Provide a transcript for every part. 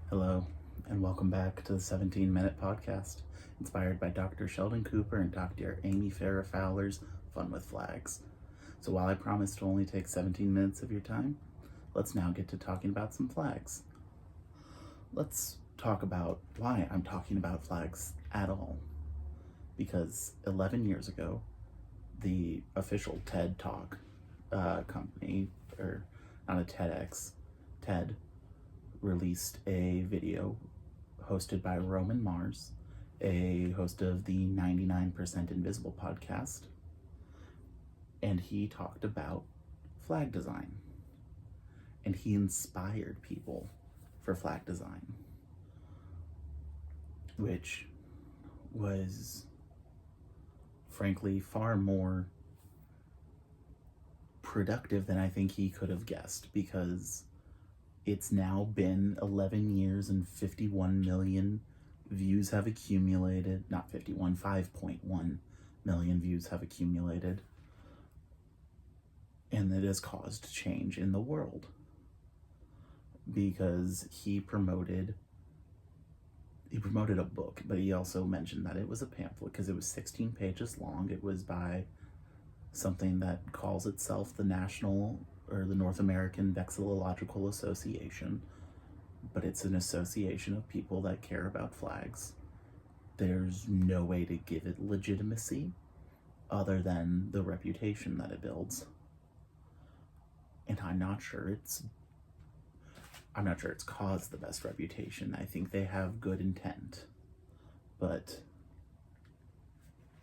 Hello, and welcome back to the 17-Minute Podcast, inspired by Dr. Sheldon Cooper and Dr. Amy Farrah Fowler's Fun with Flags. So while I promise to only take 17 minutes of your time, let's now get to talking about some flags. Let's talk about why I'm talking about flags at all. Because 11 years ago, the official TED Talk company, or not a TEDx, TED, released a video hosted by Roman Mars, a host of the 99% Invisible podcast, and he talked about flag design. And he inspired people for flag design, which was frankly far more productive than I think he could have guessed, because it's now been 11 years and 51 million views have accumulated. Not 51, 5.1 million views have accumulated. And it has caused change in the world, because he promoted a book, but he also mentioned that it was a pamphlet because it was 16 pages long. It was by something that calls itself the North American Vexillological Association, but it's an association of people that care about flags. There's no way to give it legitimacy other than the reputation that it builds. And I'm not sure it's caused the best reputation. I think they have good intent, but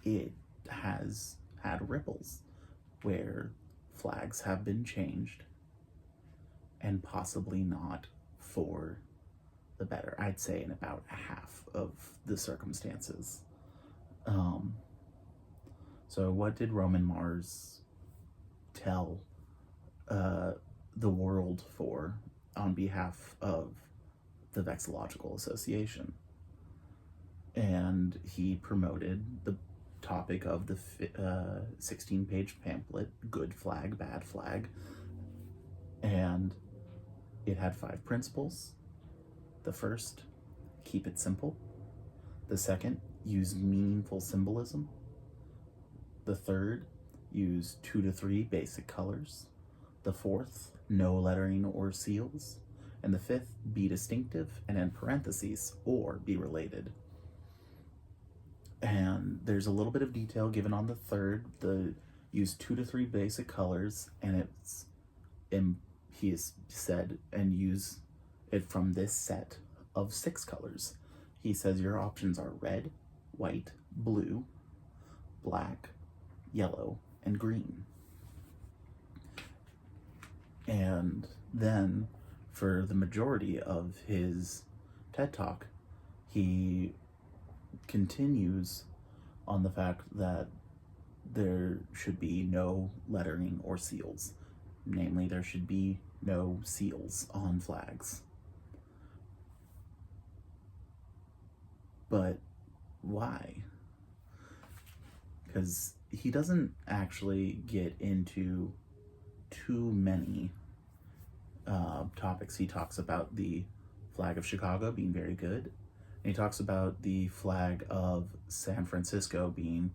it has had ripples where flags have been changed, and possibly not for the better. I'd say in about half of the circumstances. So what did Roman Mars tell the world for on behalf of the Vexillological Association? And he promoted the topic of the 16-page pamphlet, Good Flag, Bad Flag, and it had 5 principles. The first, keep it simple. The second, use meaningful symbolism. The third, use 2 to 3 basic colors. The fourth, no lettering or seals. And the fifth, be distinctive, and in parentheses, or be related. And there's a little bit of detail given on the third, the use 2 to 3 basic colors, and he has said, and use it from this set of 6 colors. He says your options are red, white, blue, black, yellow, and green. And then for the majority of his TED Talk, he continues on the fact that there should be no lettering or seals. Namely, there should be no seals on flags. But why? Because he doesn't actually get into too many topics. He talks about the flag of Chicago being very good, and he talks about the flag of San Francisco being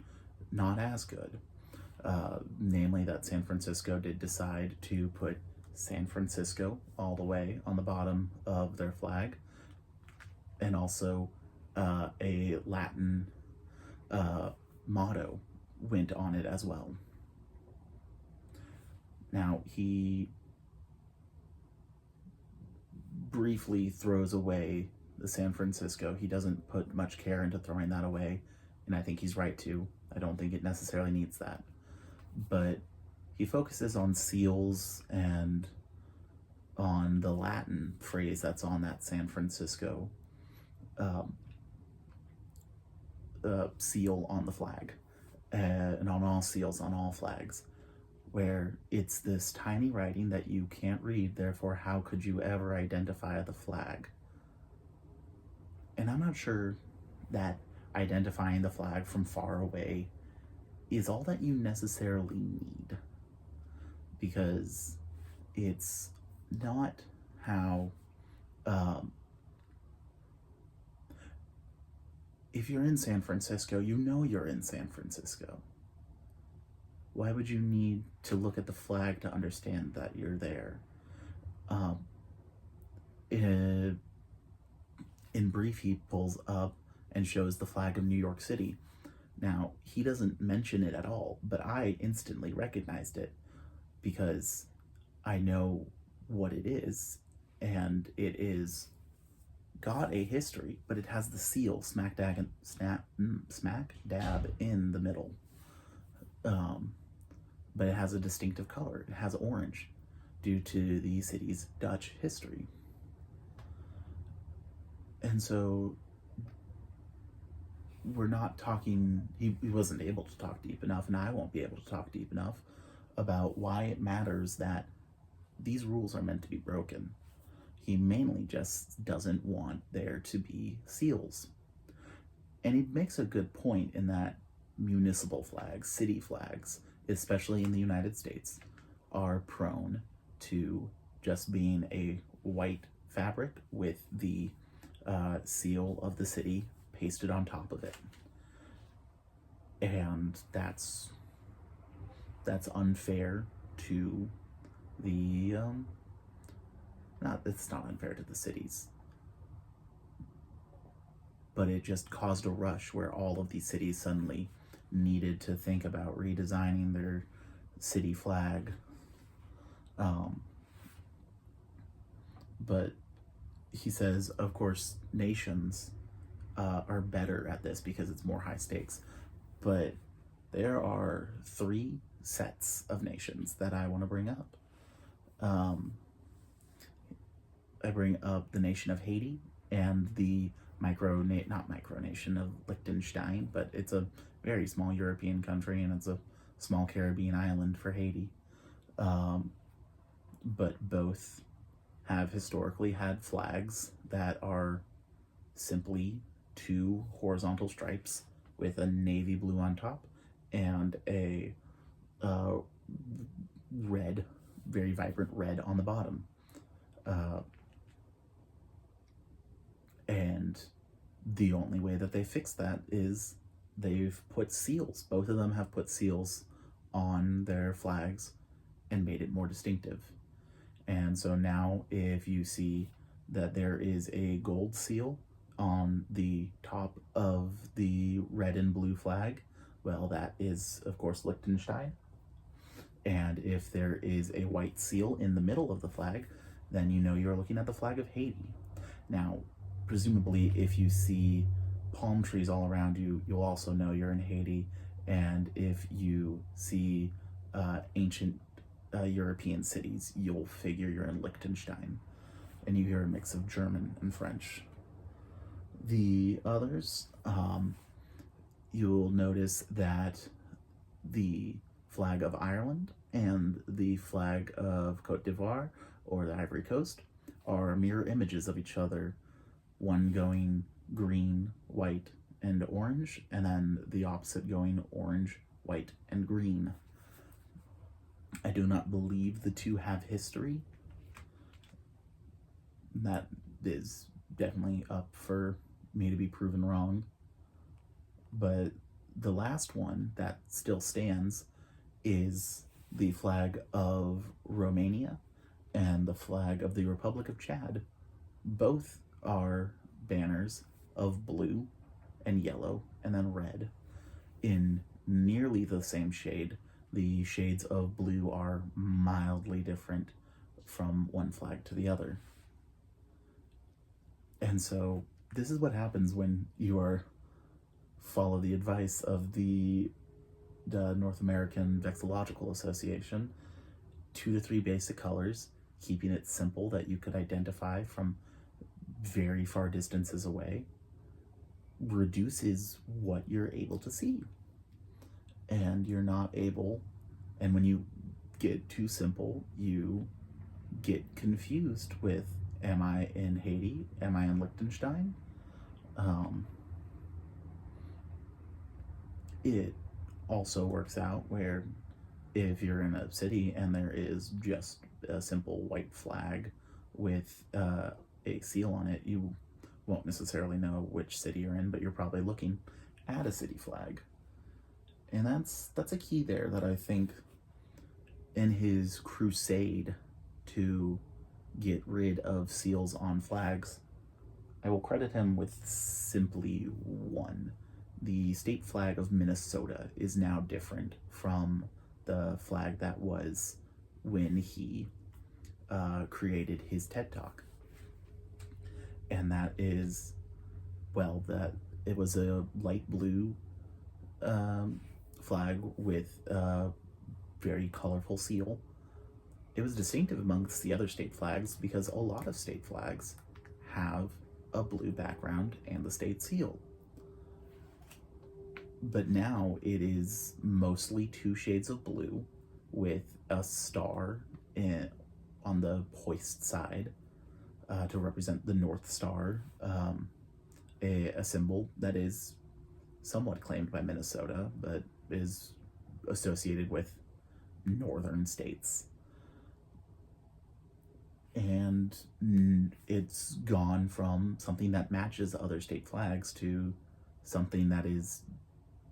not as good. Namely, that San Francisco did decide to put San Francisco all the way on the bottom of their flag, and also a Latin motto went on it as well. Now, he briefly throws away the San Francisco. He doesn't put much care into throwing that away, and I think he's right to. I don't think it necessarily needs that. But he focuses on seals and on the Latin phrase that's on that San Francisco seal on the flag, and on all seals on all flags, where it's this tiny writing that you can't read, therefore how could you ever identify the flag? And I'm not sure that identifying the flag from far away is all that you necessarily need, because it's not how if you're in San Francisco, you know you're in San Francisco. Why would you need to look at the flag to understand that you're there? Um, in brief, he pulls up and shows the flag of New York City. Now, he doesn't mention it at all, but I instantly recognized it because I know what it is, and it is got a history, but it has the seal smack dab in the middle. But it has a distinctive color. It has orange due to the city's Dutch history. And so we're not talking, he wasn't able to talk deep enough, and I won't be able to talk deep enough about why it matters that these rules are meant to be broken. He mainly just doesn't want there to be seals. And he makes a good point in that municipal flags, city flags, especially in the United States, are prone to just being a white fabric with the seal of the city pasted on top of it. And that's unfair to the it's not unfair to the cities, but it just caused a rush where all of these cities suddenly needed to think about redesigning their city flag. But he says, of course, nations are better at this because it's more high stakes. But there are 3 sets of nations that I want to bring up. I bring up the nation of Haiti and the not micronation of Liechtenstein, but it's a very small European country and it's a small Caribbean island for Haiti. But both have historically had flags that are simply 2 horizontal stripes with a navy blue on top and a red, very vibrant red on the bottom. And the only way that they fix that is they've put seals. Both of them have put seals on their flags and made it more distinctive. And so now if you see that there is a gold seal on the top of the red and blue flag, well, that is, of course, Liechtenstein. And if there is a white seal in the middle of the flag, then you know you're looking at the flag of Haiti. Now, presumably, if you see palm trees all around you, you'll also know you're in Haiti. And if you see ancient European cities, you'll figure you're in Liechtenstein. And you hear a mix of German and French. The others, you'll notice that the flag of Ireland and the flag of Cote d'Ivoire, or the Ivory Coast, are mirror images of each other, one going green, white, and orange, and then the opposite going orange, white, and green. I do not believe the 2 have history. That is definitely up for me to be proven wrong. But the last one that still stands is the flag of Romania and the flag of the Republic of Chad. Both are banners of blue and yellow and then red in nearly the same shade. The shades of blue are mildly different from one flag to the other. And so this is what happens when you follow the advice of the North American Vexillological Association. 2 to 3 basic colors, keeping it simple that you could identify from very far distances away, reduces what you're able to see. And you're not able, and when you get too simple, you get confused with, am I in Haiti? Am I in Liechtenstein? It also works out where if you're in a city and there is just a simple white flag with a seal on it, you won't necessarily know which city you're in, but you're probably looking at a city flag. And that's a key there that I think in his crusade to get rid of seals on flags, I will credit him with simply one. The state flag of Minnesota is now different from the flag that was when he created his TED Talk. And that is, well, that it was a light blue flag with a very colorful seal. It was distinctive amongst the other state flags because a lot of state flags have a blue background and the state seal. But now it is mostly 2 shades of blue with a star on the hoist side to represent the North Star, a symbol that is somewhat claimed by Minnesota, but is associated with northern states. And it's gone from something that matches other state flags to something that is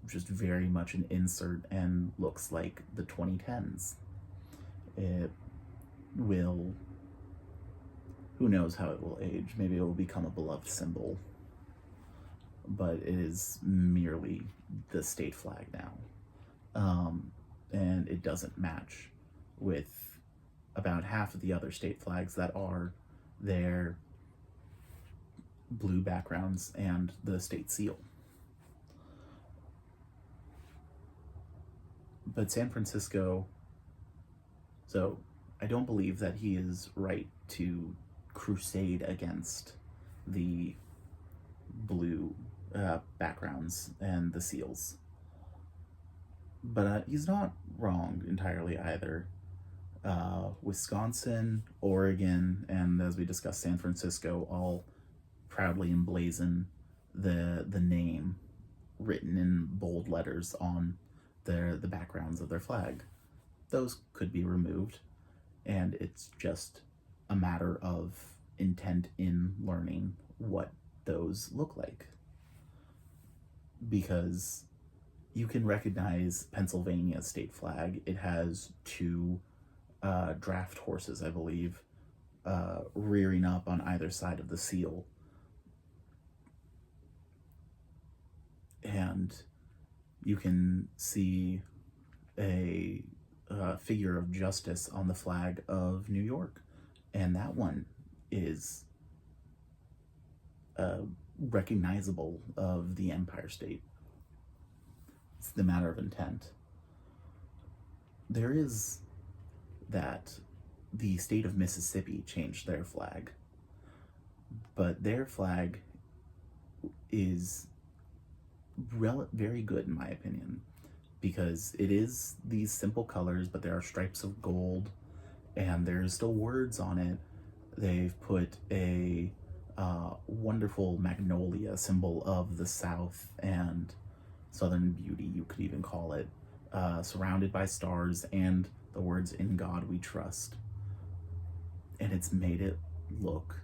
just very much an insert and looks like the 2010s. It will, who knows how it will age. Maybe it will become a beloved symbol, but it is merely the state flag now. And it doesn't match with about half of the other state flags that are their blue backgrounds and the state seal. But San Francisco, so I don't believe that he is right to crusade against the blue backgrounds and the seals. But he's not wrong entirely either. Wisconsin, Oregon, and as we discussed, San Francisco all proudly emblazon the name written in bold letters on the backgrounds of their flag. Those could be removed, and it's just a matter of intent in learning what those look like. Because you can recognize Pennsylvania's state flag. It has 2 draft horses, I believe, rearing up on either side of the seal. And you can see a figure of justice on the flag of New York. And that one is recognizable of the Empire State. It's the matter of intent. There is that the state of Mississippi changed their flag, but their flag is very good in my opinion, because it is these simple colors, but there are stripes of gold and there's still words on it. They've put a wonderful magnolia, symbol of the South and Southern beauty, you could even call it, surrounded by stars and the words "In God We Trust." And it's made it look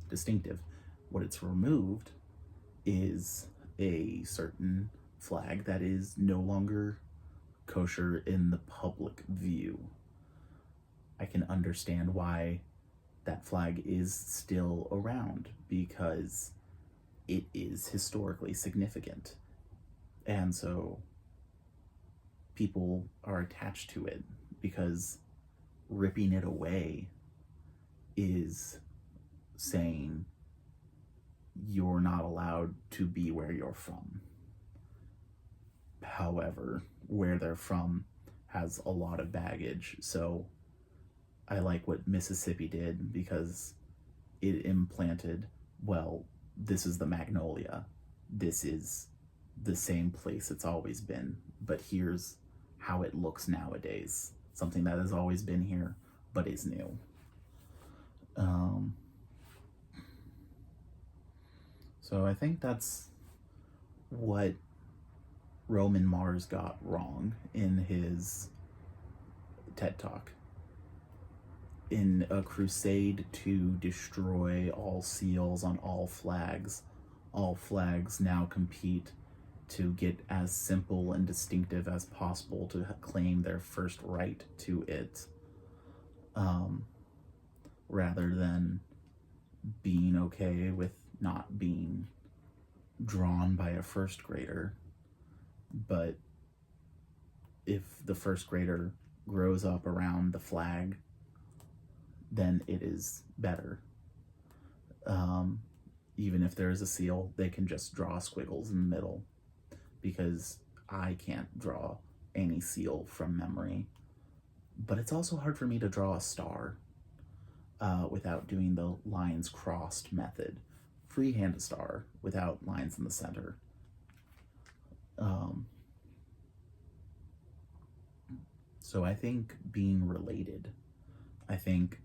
distinctive. What it's removed is a certain flag that is no longer kosher in the public view. I can understand why that flag is still around, because it is historically significant. And so people are attached to it, because ripping it away is saying you're not allowed to be where you're from. However, where they're from has a lot of baggage. So I like what Mississippi did, because it implanted, well, this is the magnolia. This is the same place it's always been, but here's how it looks nowadays. Something that has always been here, but is new. So I think that's what Roman Mars got wrong in his TED Talk. in a crusade to destroy all seals on all flags now compete to get as simple and distinctive as possible to claim their first right to it, rather than being okay with not being drawn by a first grader. But if the first grader grows up around the flag, then it is better. Even if there is a seal, they can just draw squiggles in the middle, because I can't draw any seal from memory. But it's also hard for me to draw a star without doing the lines crossed method. Freehand a star without lines in the center. So I think being related, I think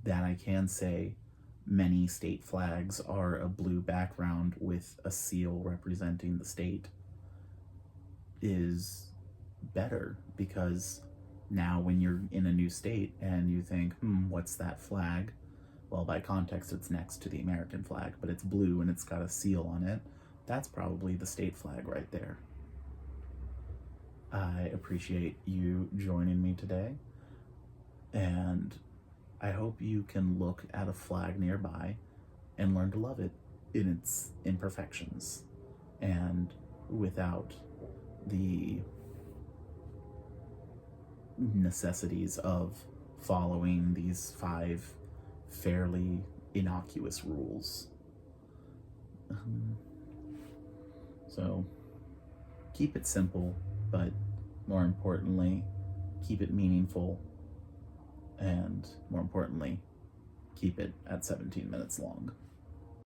that I can say many state flags are a blue background with a seal representing the state is better, because now when you're in a new state and you think, what's that flag? Well, by context, it's next to the American flag, but it's blue and it's got a seal on it. That's probably the state flag right there. I appreciate you joining me today, and I hope you can look at a flag nearby and learn to love it in its imperfections and without the necessities of following these 5 fairly innocuous rules. So keep it simple, but more importantly, keep it meaningful, and more importantly, keep it at 17 minutes long.